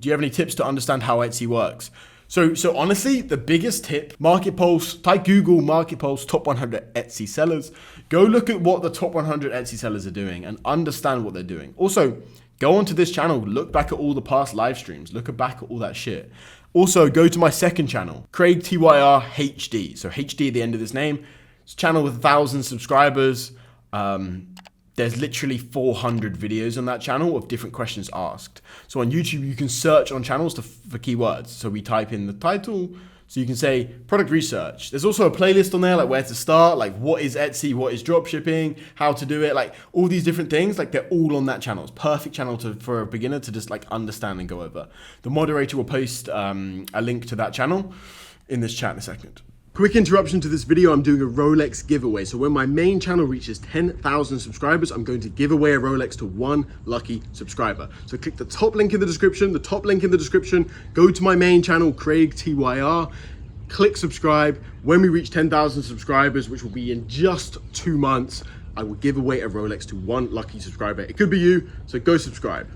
Do you have any tips to understand how Etsy works? So honestly, the biggest tip, Market Pulse, type Google Market Pulse top 100 Etsy sellers. Go look at what the top 100 Etsy sellers are doing and understand what they're doing. Also, go onto this channel, look back at all the past live streams, look back at all that shit. Also, go to my second channel, craigtyr HD. So HD at the end of this name. It's a channel with 1,000 subscribers. There's literally 400 videos on that channel of different questions asked. So on YouTube, you can search on channels for keywords. So we type in the title. So you can say product research. There's also a playlist on there, like where to start, like what is Etsy, what is dropshipping, how to do it, like all these different things, like they're all on that channel. It's perfect channel for a beginner to just like understand and go over. The moderator will post a link to that channel in this chat in a second. Quick interruption to this video, I'm doing a Rolex giveaway. So when my main channel reaches 10,000 subscribers, I'm going to give away a Rolex to one lucky subscriber. So click the top link in the description, go to my main channel, craigtyr, click subscribe. When we reach 10,000 subscribers, which will be in just 2 months, I will give away a Rolex to one lucky subscriber. It could be you, so go subscribe.